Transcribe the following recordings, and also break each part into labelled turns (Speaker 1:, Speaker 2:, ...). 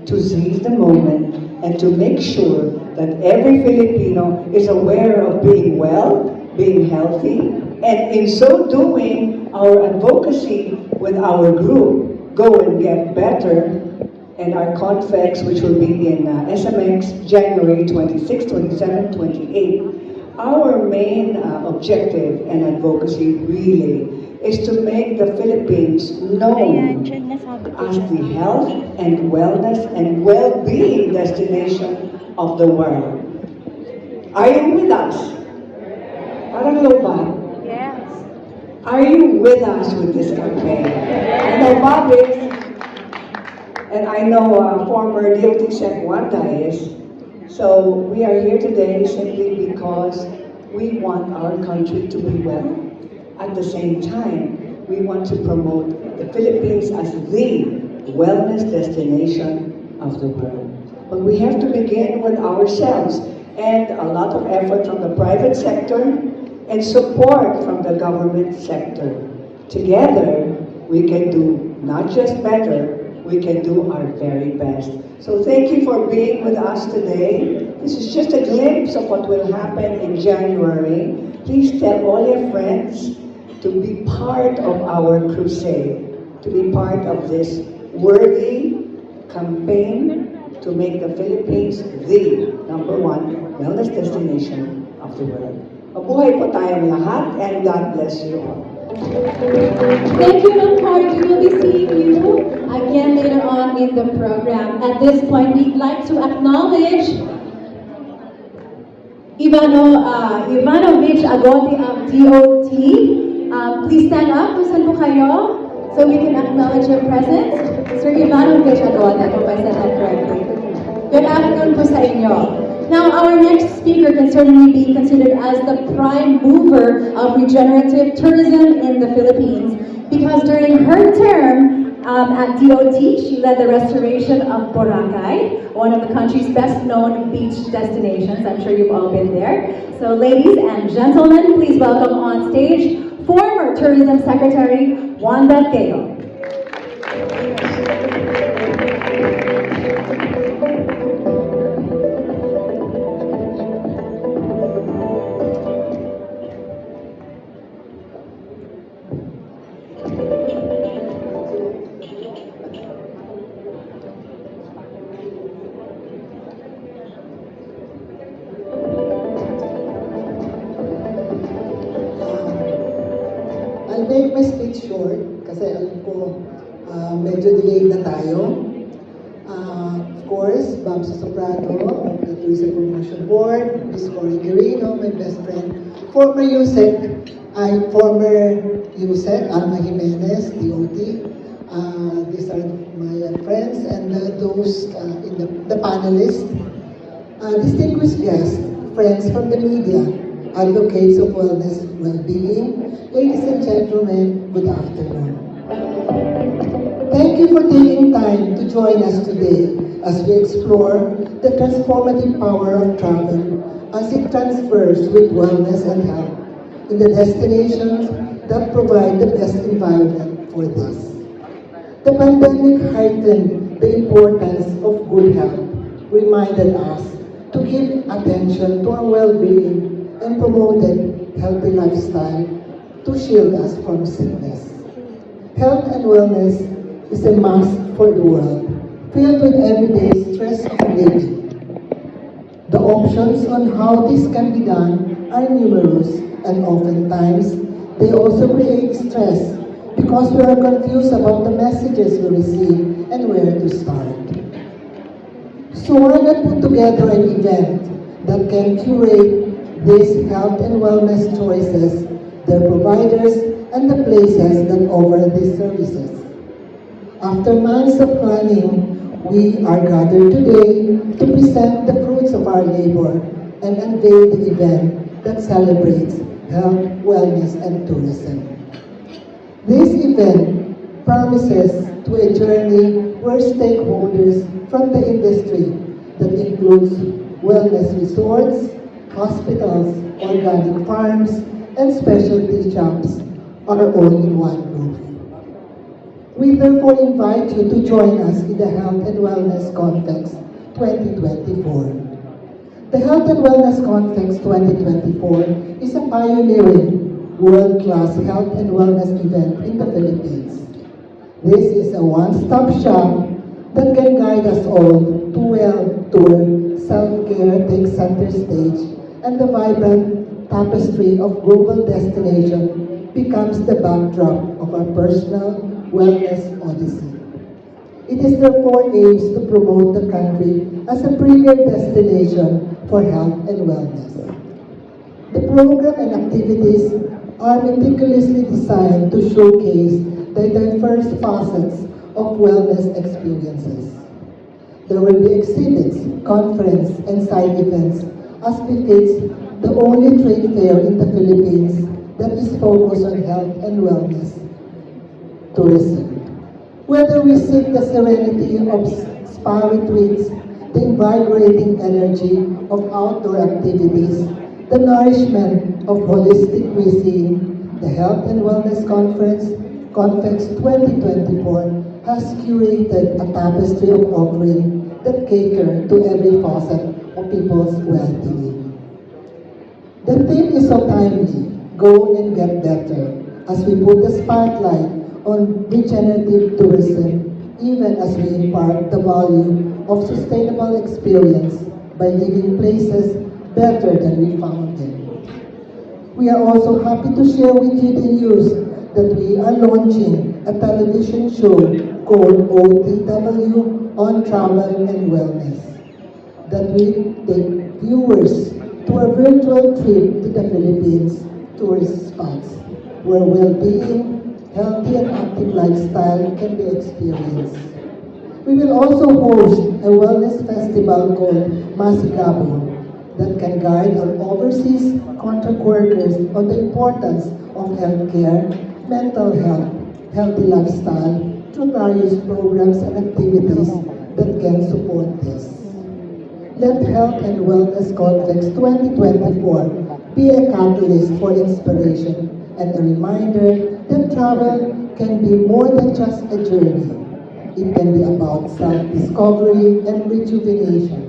Speaker 1: to seize the moment and to make sure that every Filipino is aware of being well, being healthy, and in so doing, our advocacy with our group, Go and Get Better, and our Confex, which will be in SMX January 26, 27, 28. Our main objective and advocacy really is to make the Philippines known as the health and wellness and well-being destination of the world. Are you with us? Parang lobat.
Speaker 2: Yes.
Speaker 1: Are you with us with this campaign? I know Bob is, and I know former DOT Sec Wanda is. So we are here today simply because we want our country to be well. At the same time, we want to promote the Philippines as the wellness destination of the world. But we have to begin with ourselves, and a lot of effort from the private sector and support from the government sector. Together, we can do not just better, we can do our very best. So thank you for being with us today. This is just a glimpse of what will happen in January. Please tell all your friends to be part of our crusade, to be part of this worthy campaign to make the Philippines the #1 wellness destination of the world. Mabuhay po tayong lahat, and God bless you all.
Speaker 3: Thank you, Ma'am Carter. We will be seeing you again later on in the program. At this point, we'd like to acknowledge Ivanovich Agote of DOT. Please stand up kung saan po kayo so we can acknowledge your presence. Sir Ivanovich Agote, if I said that correctly. Good afternoon po sa inyo. Now, our next speaker can certainly be considered as the prime mover of regenerative tourism in the Philippines, because during her term at DOT, she led the restoration of Boracay, one of the country's best-known beach destinations. I'm sure you've all been there. So, ladies and gentlemen, please welcome on stage former Tourism Secretary Wanda Teo.
Speaker 4: I'll make my speech short kasi alam ko medyo delayed na tayo. Of course, Babs Soprano of the Tourism Promotion Board, Ms. Cory Guerrero, my best friend, former USEC, Alma Jimenez, DOT. These are my friends and those in the panelists. Distinguished guests, friends from the media, advocates of wellness, well-being, ladies and gentlemen, good afternoon. Thank you for taking time to join us today as we explore the transformative power of travel as it transfers with wellness and health in the destinations that provide the best environment for this. The pandemic heightened the importance of good health, reminded us to give attention to our well-being, and promoted healthy lifestyle to shield us from sickness. Health and wellness is a must for the world, filled with everyday stress of living. The options on how this can be done are numerous, and oftentimes they also create stress because we are confused about the messages we receive and where to start. So why not put together an event that can curate these health and wellness choices, their providers, and the places that offer these services. After months of planning, we are gathered today to present the fruits of our labor and unveil the event that celebrates health, wellness, and tourism. This event promises to a journey where stakeholders from the industry that includes wellness resorts, hospitals, organic farms, and specialty shops are all in one roof. We therefore invite you to join us in the Health and Wellness Confex 2024. The Health and Wellness Confex 2024 is a pioneering world-class health and wellness event in the Philippines. This is a one-stop shop that can guide us all to well-toured self-care takes center stage, and the vibrant tapestry of global destination becomes the backdrop of our personal wellness odyssey. It is therefore aims to promote the country as a premier destination for health and wellness. The program and activities are meticulously designed to showcase the diverse facets of wellness experiences. There will be exhibits, conference, and side events as befits the only trade fair in the Philippines that is focused on health and wellness tourism. Whether we seek the serenity of spa retreats, the invigorating energy of outdoor activities, the nourishment of holistic cuisine, the Health and Wellness Conference, Confex 2024, has curated a tapestry of offerings that cater to every facet of people's well-being. The theme is so timely, go and get better, as we put the spotlight on regenerative tourism, even as we impart the value of sustainable experience by leaving places better than we found them. We are also happy to share with you the news that we are launching a television show called OTW on Travel and Wellness that will take viewers to a virtual trip to the Philippines tourist spots where well-being, healthy and active lifestyle can be experienced. We will also host a wellness festival called Masigabo that can guide our overseas contract workers on the importance of healthcare, mental health, healthy lifestyle through various programs and activities that can support this. Let Health and Wellness Confex 2024 be a catalyst for inspiration and a reminder that travel can be more than just a journey. It can be about self-discovery and rejuvenation.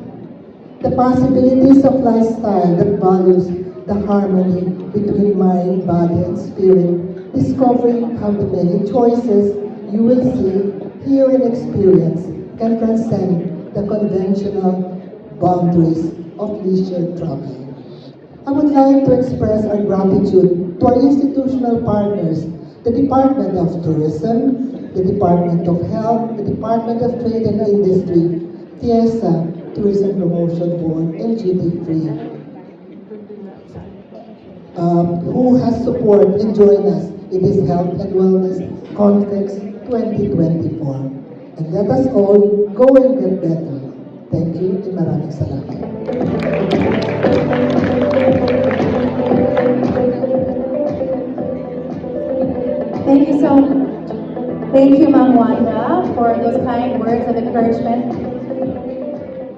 Speaker 4: The possibilities of lifestyle that values the harmony between mind, body, and spirit, discovering how the many choices you will see, hear, and experience can transcend the conventional boundaries of leisure travel. I would like to express our gratitude to our institutional partners, the Department of Tourism, the Department of Health, the Department of Trade and Industry, TIESA, Tourism Promotion Board, and Duty Free, who has support and joined us in this Health and Wellness Confex 2024. And let us all go and get better. Thank you and maraming salamat.
Speaker 3: Thank you, Ma'am Wanda, for those kind words of encouragement.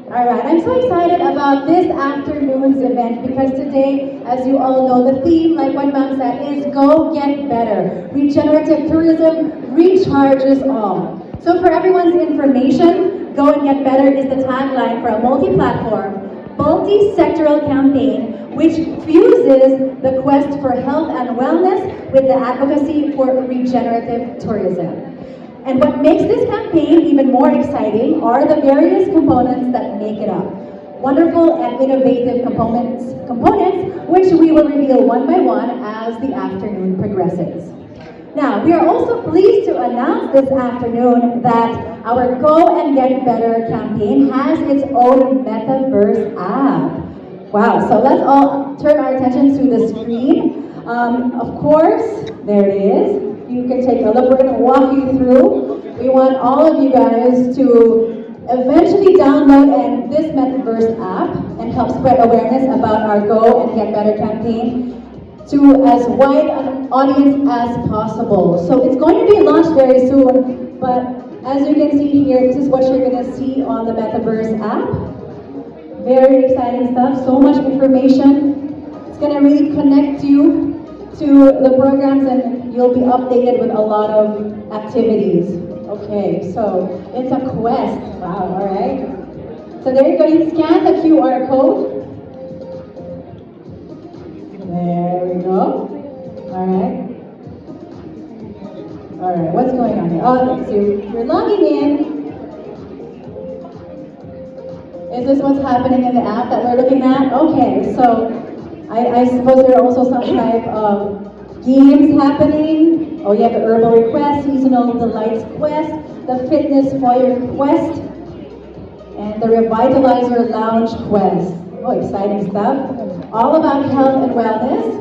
Speaker 3: All right, I'm so excited about this afternoon's event because today, as you all know, the theme, like what Ma'am said, is Go Get Better. Regenerative tourism recharges all. So for everyone's information, Go and Get Better is the tagline for a multi-platform, multi-sectoral campaign which fuses the quest for health and wellness with the advocacy for regenerative tourism. And what makes this campaign even more exciting are the various components that make it up. Wonderful and innovative components which we will reveal one by one as the afternoon progresses. Now, we are also pleased to announce this afternoon that our Go and Get Better campaign has its own metaverse app. Wow, so let's all turn our attention to the screen. Of course, there it is. You can take a look. We're going to walk you through. We want all of you guys to eventually download this metaverse app and help spread awareness about our Go and Get Better campaign to as wide an audience as possible. So it's going to be launched very soon, but as you can see here, this is what you're going to see on the metaverse app. Very exciting stuff, so much information. It's going to really connect you to the programs and you'll be updated with a lot of activities. Okay, so it's a quest. Wow, all right. So there you go. You scan the QR code. There we go. All right. All right, what's going on here? Okay, so you're logging in. Is this what's happening in the app that we're looking at? Okay, so I suppose there are also some type of games happening. Oh, you have the herbal request, seasonal delights quest, the fitness foyer quest, and the revitalizer lounge quest. Oh, exciting stuff. All about health and wellness.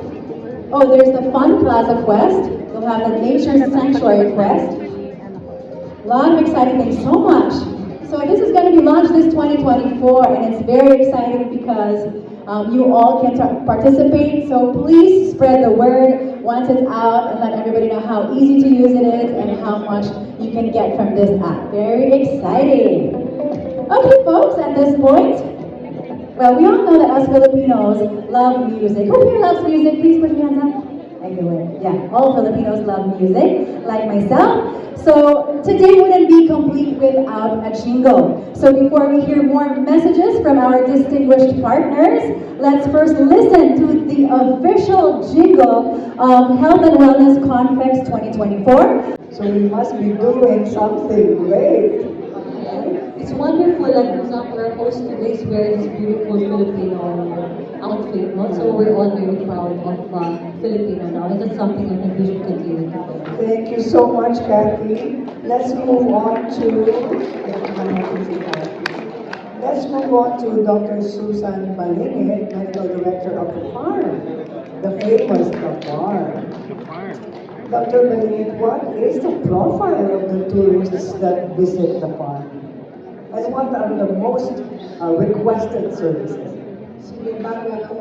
Speaker 3: Oh, there's the fun plaza quest. You'll have the nature sanctuary quest. A lot of exciting things, so much. So this is going to be launched this 2024, and it's very exciting because you all can participate. So please spread the word once it's out and let everybody know how easy to use it is and how much you can get from this app. Very exciting. Okay, folks, at this point, well, we all know that us Filipinos love music. Who here loves music? Please put your hands up. Anyway, yeah, all Filipinos love music, like myself. So today wouldn't be complete without a jingle. So before we hear more messages from our distinguished partners, let's first listen to the official jingle of Health and Wellness Confex 2024.
Speaker 1: So we must be doing something great.
Speaker 2: It's wonderful that, for example, our host today is wearing this beautiful Filipino outfit, no? So we're all very proud of Filipino now, and that's something I think we should continue to do.
Speaker 1: Thank you so much, Kathy. Let's move on to Dr. Susan Balingit, Medical Director of the farm, the famous The Farm. Dr. Balingit, what is the profile of the tourists that visit the farm? And what are the most requested services?
Speaker 5: Sige, bago ako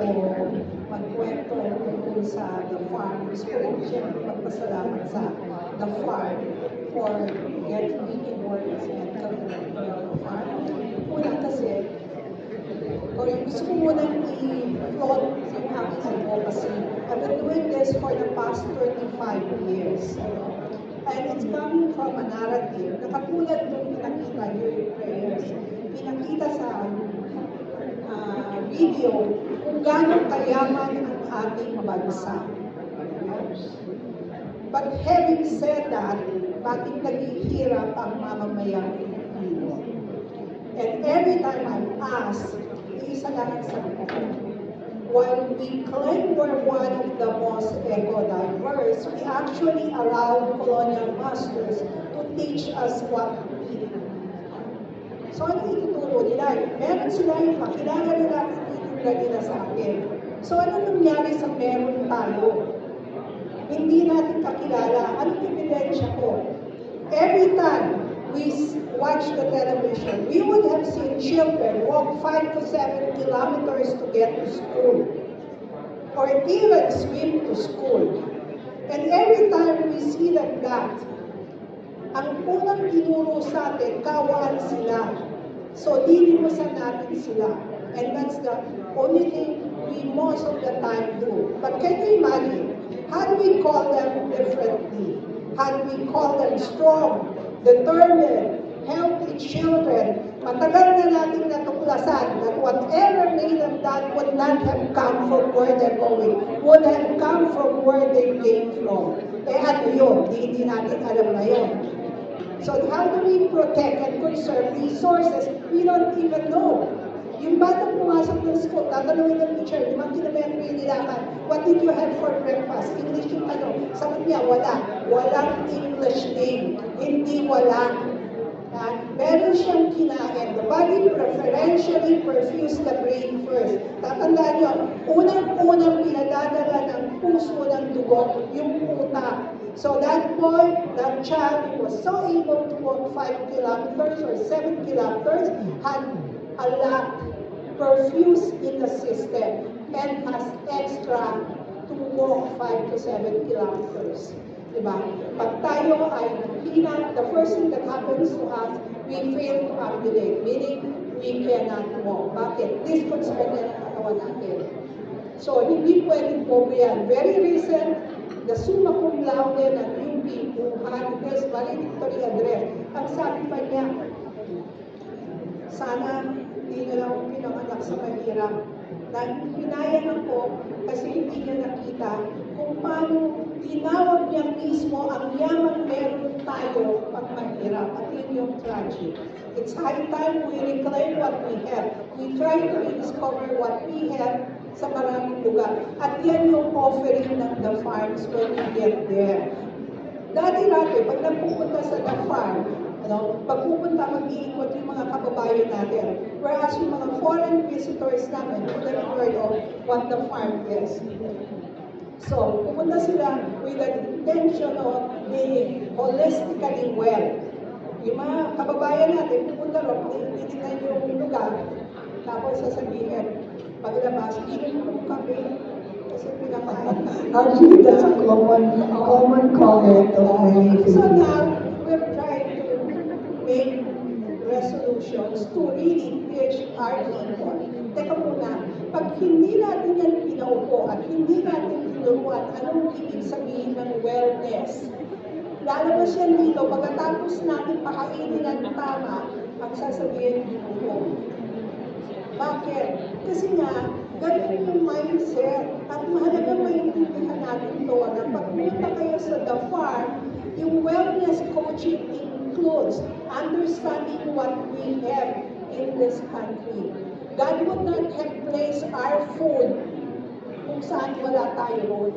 Speaker 5: magkwento tungkol sa The Farm, gusto ko rin siyempre magpasalamat sa The Farm for getting me involved sa medical director of The Farm. Una kasi, gusto ko munang i-float yung aking advocacy. I've been doing this for the past 35 years. And it's coming from a narrative na katulad ng pinakita during prayers, pinakita sa video kung gaano kayaman ang ating bansa. But having said that, bakit naghihirap ang mamamayang Pilipino? And every time I'm asked, isa lang ang sagot ko. While we claim we're one of the most eco-diverse, we actually allowed colonial masters to teach us what we do. So ano ituturo nila? Meron sila yung makilala nila at ituturo nila sa atin. So ano nangyari sa meron tayo? Hindi natin kakilala. Anong ebidensya ko? Every time we watch the television, we would have seen children walk 5 to 7 kilometers to get to school, or even swim to school. And every time we see them that, ang unang tinuro sa atin, kawaan sila. So, dinimusan natin sila. And that's the only thing we most of the time do. But can you imagine, how do we call them differently? How do we call them strong, determined, healthy children? Matagal na natin natuklasan that whatever made them that would not have come from where they're going, would have come from where they came from. Eh ano yun? Hindi natin alam na yun. So how do we protect and conserve resources? We don't even know. Yung batang pumasok ng school, tatanungin ng teacher, 5 kilometro yung nilakad. What did you have for breakfast? English yung ano. Sabi niya, wala. Walang English name. Hindi wala. Meron siyang kinain. The body preferentially perfuse the brain first. Tatandaan niyo, unang-unang pinadadala ng puso ng dugo, yung utak. So that boy, that child was so able to walk 5 kilometers or 7 kilometers, had a lot perfused in the system and has extra to walk 5 to 7 kilometers. Diba? Pag tayo ay hina, the first thing that happens to us, we fail to ambulate, meaning we cannot walk. Bakit? This concern na ang katawan natin. So, hindi pwedeng bobo yan. Very recent, the summa cum laude ng UP, Johannes valedictory address. Ang sabi pa niya, sana hindi na lang ako pinanganak sa mahirap. Hinayang ako kasi hindi niya nakita kung paano tinawag niya mismo ang yaman meron tayo pag mahirap. At yun yung tragic. It's high time we reclaim what we have. We try to rediscover what we have sa maraming lugar. At yan yung offering ng the farms when we get there. Dati-dati, pag napupunta sa the farm, pag pupunta, mag-iikot yung mga kababayan natin. Whereas yung mga foreign visitors namin, who never heard of what the farm is. So, pupunta sila with the intention of being holistically well. Yung mga kababayan natin, pupunta rin, titignan yung lugar, tapos sasabihin, paglabas, hindi mo kami, kasi pinakain.
Speaker 1: Actually, that's a common comment of many
Speaker 5: So
Speaker 1: Filipinos.
Speaker 5: now, we're trying to make resolutions to really teach our people. Teka muna, pag hindi natin yan pinaupo at hindi natin tinuruan anong ibig sabihin ng wellness, lalabas yan dito, pagkatapos natin pakainin ng tama, ang sasabihin dito. Bakit? Kasi nga, ganun yung mindset. At mahalaga maintindihan natin to na pag pumunta kayo sa the farm, yung wellness coaching includes understanding what we have in this country. God would not have placed our food kung saan wala tayo roon.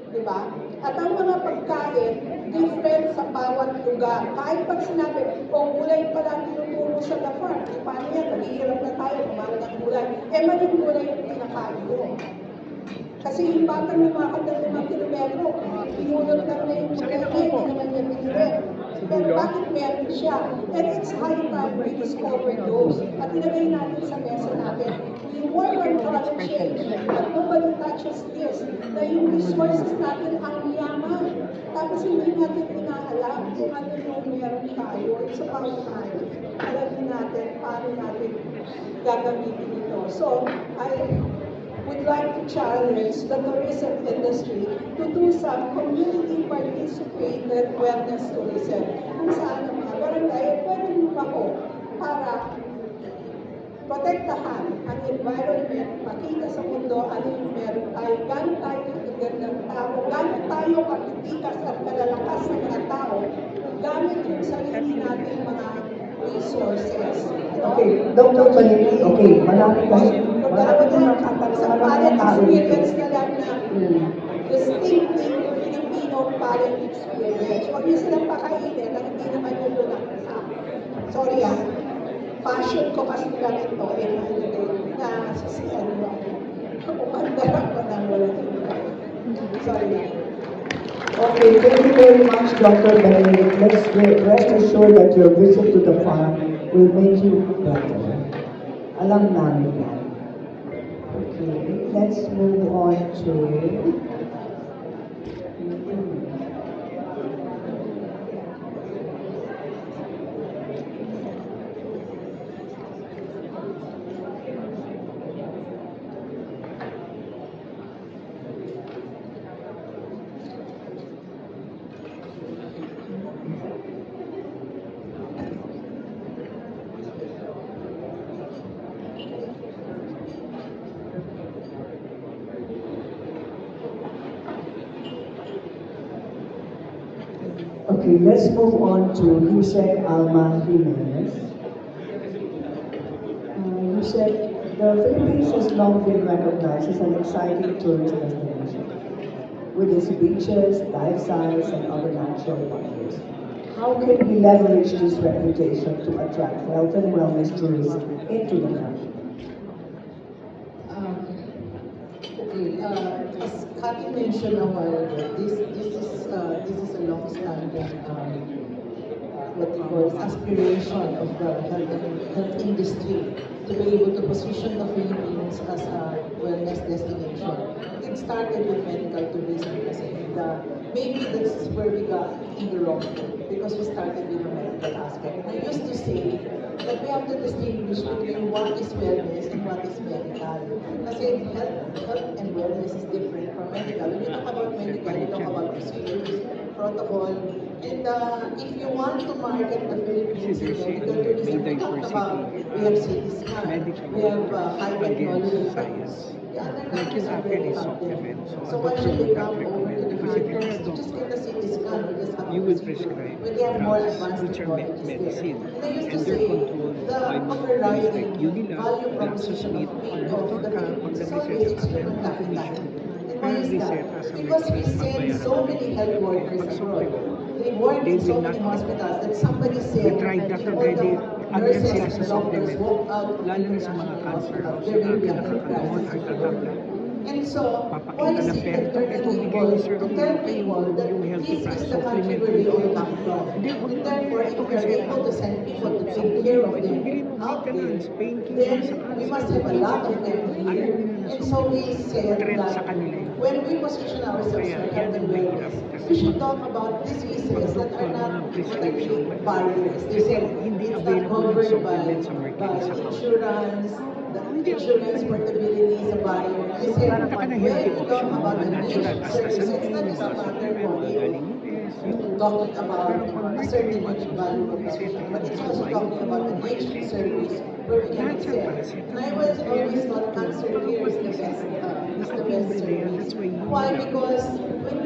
Speaker 5: Diba? At ang mga pagkain, different sa bawat lugar. Kahit pag sinabi, gulay pa lang tinuturo sa the farm, paano yan? Naghihirap na tayo, kumain ng gulay. Maling gulay yung pinakain mo. Kasi yung bata ng mga 5 kilometro, pinulot lang na yung gulay, hindi naman niya pinili. Pero bakit meron siya? And it's high time we discover those. At ilagay natin sa mesa natin. We work on climate change, but nobody touches this. Na yung resources natin ang yaman. Tapos hindi natin inaalam kung ano yung meron tayo. It's about time. Alam natin paano natin gagamitin ito. So, I would like to challenge the tourism industry to do some community participated wellness tourism. Kung saan ang mga barangay, pwede nyo ako para protektahan ang environment, makita sa mundo ano yung meron tayo, gano'n tayo kagandang tao, gano'n tayo kapitikas at kalalakas ng mga tao, gamit yung sarili natin mga resources.
Speaker 1: Okay, Dr. Palini, okay, malapit na
Speaker 5: Sa parent experience na lang na distinctive Filipino parent experience. Huwag niyo silang pakainin na hindi naman yun doon nakasama. Sorry passion ko kasi lang ito na sisiyan mo. Umandara ko na wala. Sorry.
Speaker 1: Okay, thank you very much, Dr. Benedict. Let's rest assured that your visit to the farm will make you better. Alam namin yan. Okay, let's move on to... Okay, let's move on to Yusek Alma Jimenez. Yusek, the Philippines has long been recognized as an exciting tourist destination. With its beaches, dive sites, and other natural wonders. How can we leverage this reputation to attract health and wellness tourists into the country?
Speaker 6: As Kathy mentioned a while ago, this is a long-standing what we call aspiration of the health industry to be able to position the Philippines as a wellness destination. It started with medical tourism kasi maybe this is where we got in the wrong foot because we started with the medical aspect. I used to say that we have to distinguish between what is wellness and what is medical. Kasi health and wellness is different from medical. When you talk about medical, you talk about procedures, protocol, and if you want to market the Philippines in medical tourism, we talk about, we have CT scan, we have high technology science. The other countries are very confident. So why should they come over to the Philippines to just get a CT scan or just have a procedure when they have more advanced technologies there? And I used to say, the overriding value proposition of the Philippines is always its human capital. And why is that? Because we send so many health workers abroad. They work in so many hospitals that somebody said that all the nurses and doctors walk out of international hospitals. They're really a health crisis for them. And so, why is it that we're not able to tell people that this is the country where we all come from? And therefore, if we are able to send people to take care of them out there, then we must have a lot of them here. And so we said that when we position ourselves for health and wellness, we should talk about diseases that are not really barriers. They said it's not covered by insurance, the insurance portability is a barrier. They said when you talk about the niche services, it's not just a matter of talking about a certain niche value proposition, but it's also talking about a niche service where we can excel. And I was always thought cancer care is the best service. Why? Because when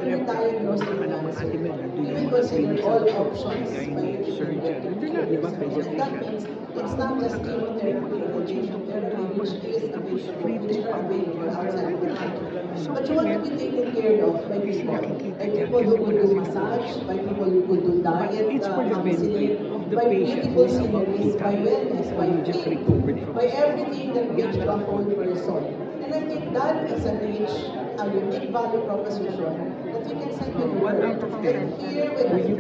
Speaker 6: you diagnose with cancer, you will consider all options by which you can get cancer. That means it's not just chemotherapy or radiation therapy, which which are available outside of the country. But you want to be taken care of by people who could do massage, by people who could do diet counseling, by beautiful sceneries, by wellness, by faith, by everything that makes you a whole person. And I think that is a unique value proposition that we can send to the world. That here, when you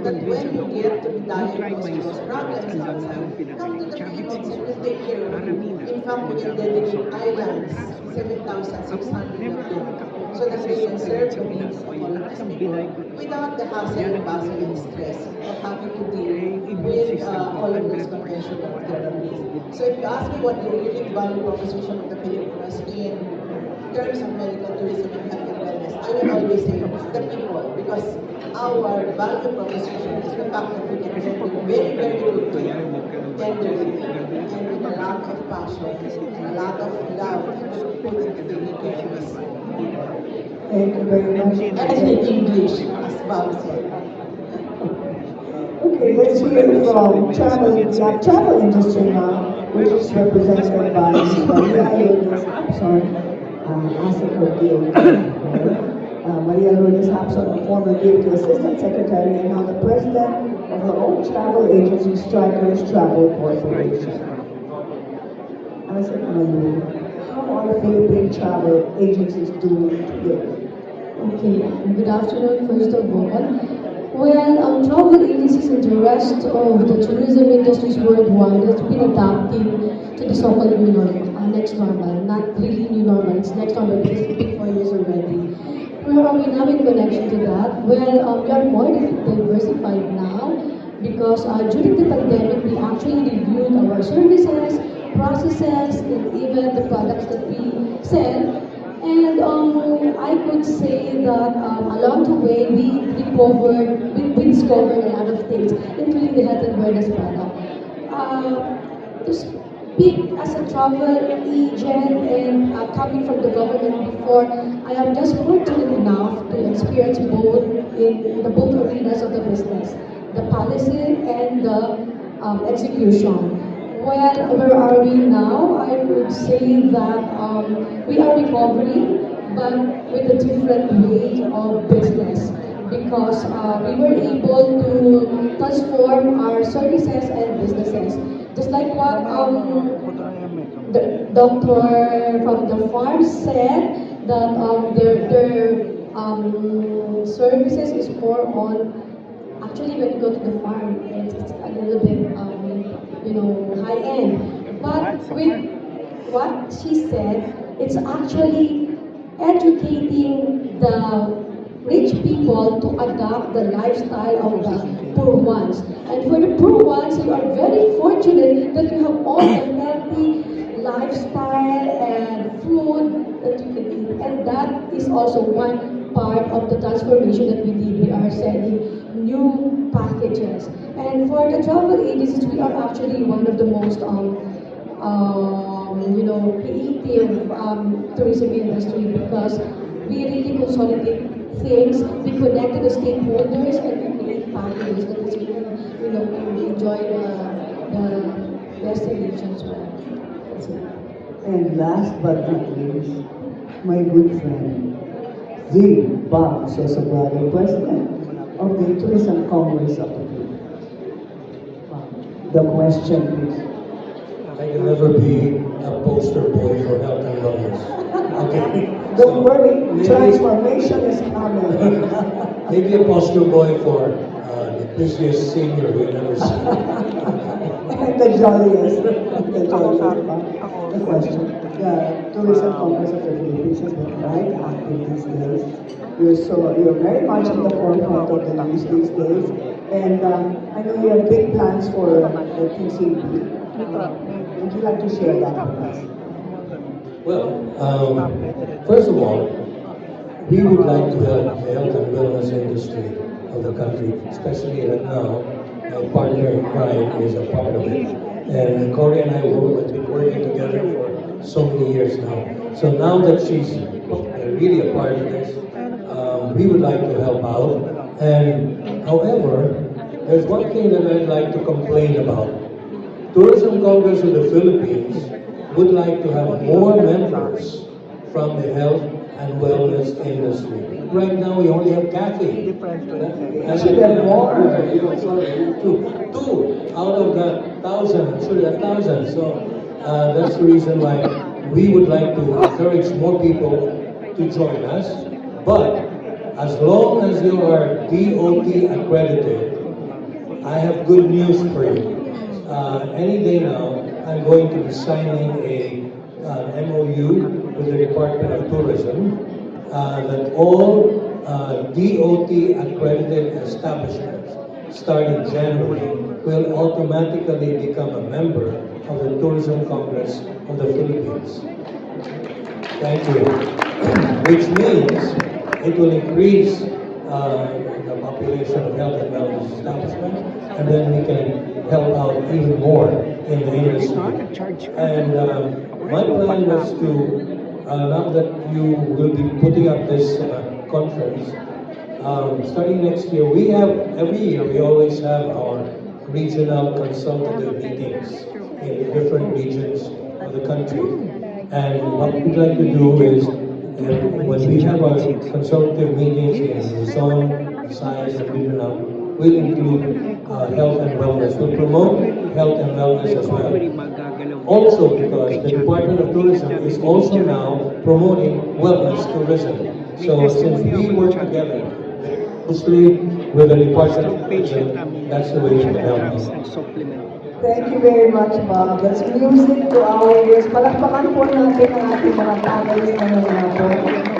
Speaker 6: get to be diagnosed with those problems outside, come to the Philippines, we will take care of you. In fact, we can dedicate islands, 7,600 of them, so that they can serve the needs of all of us people without the hassle and bustle and stress of having to deal with all of those conventional therapies. So if you ask me what the unique value proposition of the Filipinos in terms of medical tourism and health and wellness, I will always say the people, because our value proposition is the fact that we can get them very, very good care, tenderly, and with a lot of passion and a lot of love put into taking care of us.
Speaker 1: Thank you very much.
Speaker 6: And in English, as Bob said.
Speaker 1: Okay, let's hear from travel industry now, which is represented by Ms. Maria Lourdes Hapson, ASIC of DOT. Maria Lourdes Hapson, a former DOT Assistant Secretary and now the President of her own travel agency, Strikers Travel Corporation. ASIC Malu, how are Philippine travel agencies doing today?
Speaker 2: Okay, good afternoon, first of all. Well, travel agencies and the rest of the tourism industries worldwide has been adapting to the so-called new normal, next normal. Not really new normal, it's next normal because it's been 4 years already. Where are we now in connection to that? Well, we are more diversified now because during the pandemic, we actually reviewed our services, processes, and even the products that we sell. And I could say that along the way, we discovered a lot of things, including the health and wellness product. To speak as a travel agent and coming from the government before, I am just fortunate enough to experience both arenas of the business, the policy and the execution. Well, where are we now? I would say that we are recovering, but with a different way of business because we were able to transform our services and businesses. Just like what the doctor from the farm said, that their services is more on. Actually, when you go to the farm, it's a little bit, high end. But with what she said, it's actually educating the rich people to adopt the lifestyle of the poor ones. And for the poor ones, you are very fortunate that you have all the healthy lifestyle and food that you can eat. And that is also one part of the transformation that we did. We are sending new packages. And for the travel agencies, we are actually one of the most creative tourism industry because we really consolidate things, we connect to the stakeholders, and we create packages that is really, we enjoy the destinations well. That's it.
Speaker 1: And last but not least, my good friend, the Bob Sosobrado, President of the Tourism Congress of the Philippines. The question is,
Speaker 7: I can never be a poster boy for health and wellness. Okay?
Speaker 1: don't worry, transformation is coming.
Speaker 7: Maybe a poster boy for the busiest senior you've ever seen.
Speaker 1: And the jolliest, the question. The Tourism Congress of the Philippines has been quite active these days. You're very much in the forefront of the news these days. And I know you have big plans for the TCB. Would you like to share that with us?
Speaker 7: Well, first of all, we would like to help the health and wellness industry of the country, especially right now. My partner in crime is a part of it. And Corey and I have been working together for so many years now. So now that she's really a part of this, we would like to help out. And however, there's one thing that I'd like to complain about. Tourism Congress of the Philippines would like to have more members from the health and wellness industry. Right now, we only have Kathy.
Speaker 1: Should have more.
Speaker 7: Two out of the 1,000. I'm sure there are 1,000. So that's the reason why we would like to encourage more people to join us. But as long as you are DOT accredited, I have good news for you. Any day now, I'm going to be signing an MOU with the Department of Tourism that all DOT accredited establishments starting January will automatically become a member of the Tourism Congress of the Philippines. Thank you. Which means it will increase the population of health and wellness establishments, and then we can help out even more in the industry. And my plan was to, now that you will be putting up this conference, starting next year, every year we always have our regional consultative meetings in different regions of the country. And what we'd like to do is, when we have our consultative meetings in Luzon, Visayas, and Mindanao, we'll include health and wellness. We'll promote health and wellness as well. Also because the Department of Tourism is also now promoting wellness tourism. So since we work together closely with the Department of Tourism, that's the way we can help us.
Speaker 1: Thank you very much, Bob. That's music to our ears. Palakpakan po natin ang ating mga panelists ngayong hapon.